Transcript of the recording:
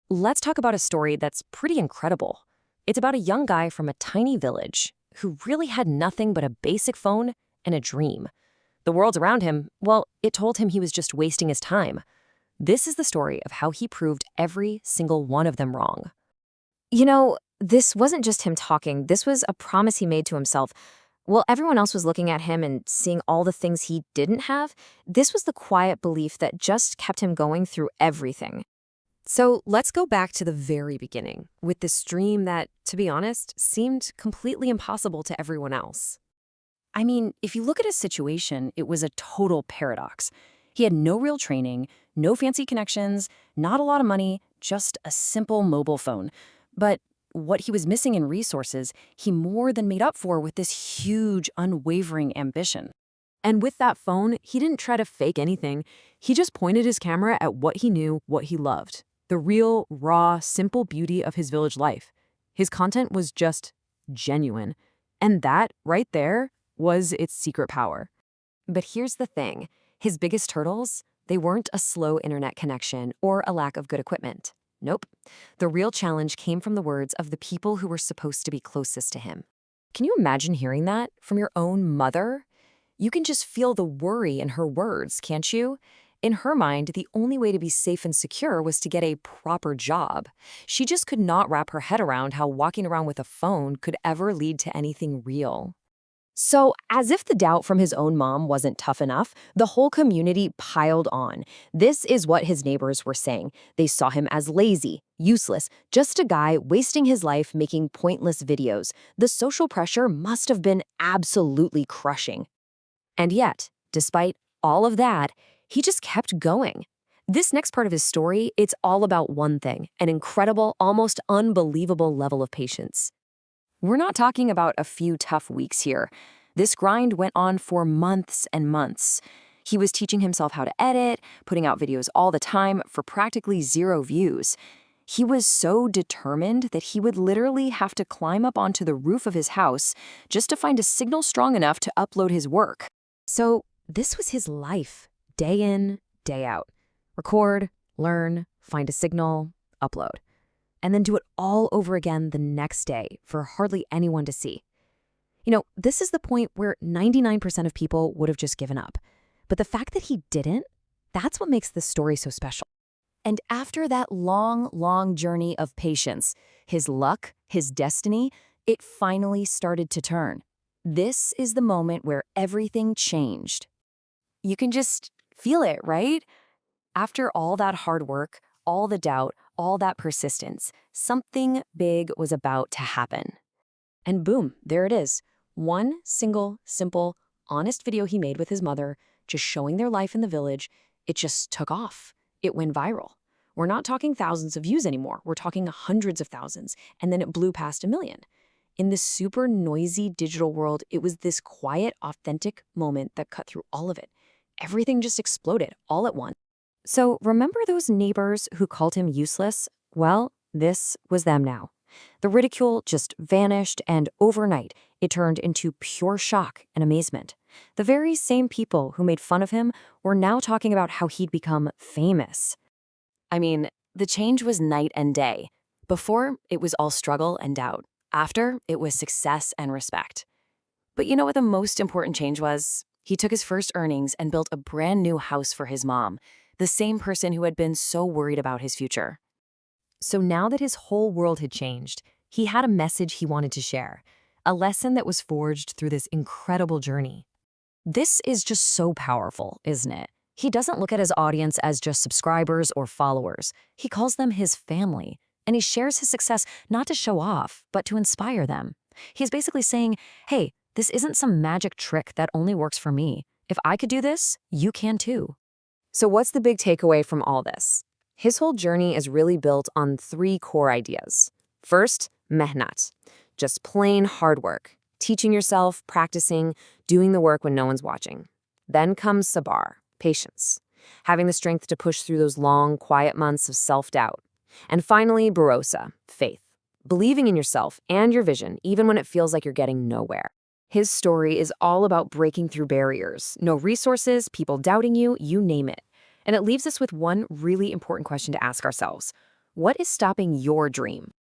Let's talk about a story that's pretty incredible. It's about a young guy from a tiny village who really had nothing but a basic phone and a dream. The world around him, well, it told him he was just wasting his time. This is the story of how he proved every single one of them wrong. This wasn't just him talking. This was a promise he made to himself. While everyone else was looking at him and seeing all the things he didn't have, this was the quiet belief that just kept him going through everything. So let's go back to the very beginning with this dream that, to be honest, seemed completely impossible to everyone else. I mean, if you look at his situation, it was a total paradox. He had no real training, no fancy connections, not a lot of money, just a simple mobile phone. But what he was missing in resources, he more than made up for with this huge, unwavering ambition. And with that phone, he didn't try to fake anything. He just pointed his camera at what he knew, what he loved. The real, raw, simple beauty of his village life. His content was just genuine. And that, right there, was its secret power. But here's the thing. His biggest hurdles, they weren't a slow internet connection or a lack of good equipment. Nope. The real challenge came from the words of the people who were supposed to be closest to him. Can you imagine hearing that from your own mother? You can just feel the worry in her words, can't you? In her mind, the only way to be safe and secure was to get a proper job. She just could not wrap her head around how walking around with a phone could ever lead to anything real. So, as if the doubt from his own mom wasn't tough enough, the whole community piled on. This is what his neighbors were saying. They saw him as lazy, useless, just a guy wasting his life making pointless videos. The social pressure must have been absolutely crushing. And yet, despite all of that, he just kept going. This next part of his story, it's all about one thing, an incredible, almost unbelievable level of patience. We're not talking about a few tough weeks here. This grind went on for months and months. He was teaching himself how to edit, putting out videos all the time for practically 0 views. He was so determined that he would literally have to climb up onto the roof of his house just to find a signal strong enough to upload his work. So this was his life, day in, day out. Record, learn, find a signal, upload. And then do it all over again the next day for hardly anyone to see. This is the point where 99% of people would have just given up. But the fact that he didn't, that's what makes this story so special. And after that long, long journey of patience, his luck, his destiny, it finally started to turn. This is the moment where everything changed. You can just feel it, right? After all that hard work, all the doubt, all that persistence, something big was about to happen. And boom, there it is. One single, simple, honest video he made with his mother, just showing their life in the village, it just took off. It went viral. We're not talking thousands of views anymore. We're talking hundreds of thousands. And then it blew past 1 million. In this super noisy digital world, it was this quiet, authentic moment that cut through all of it. Everything just exploded all at once. So remember those neighbors who called him useless? Well, this was them now. The ridicule just vanished, and overnight, it turned into pure shock and amazement. The very same people who made fun of him were now talking about how he'd become famous. I mean, the change was night and day. Before, it was all struggle and doubt. After, it was success and respect. But you know what the most important change was? He took his first earnings and built a brand new house for his mom, the same person who had been so worried about his future. So now that his whole world had changed, he had a message he wanted to share, a lesson that was forged through this incredible journey. This is just so powerful, isn't it? He doesn't look at his audience as just subscribers or followers. He calls them his family, and he shares his success not to show off, but to inspire them. He's basically saying, hey, this isn't some magic trick that only works for me. If I could do this, you can too. So what's the big takeaway from all this? His whole journey is really built on 3 core ideas. First, mehnat, just plain hard work, teaching yourself, practicing, doing the work when no one's watching. Then comes sabar, patience, having the strength to push through those long, quiet months of self-doubt. And finally, barosa, faith, believing in yourself and your vision even when it feels like you're getting nowhere. His story is all about breaking through barriers, no resources, people doubting you, you name it. And it leaves us with one really important question to ask ourselves. What is stopping your dream?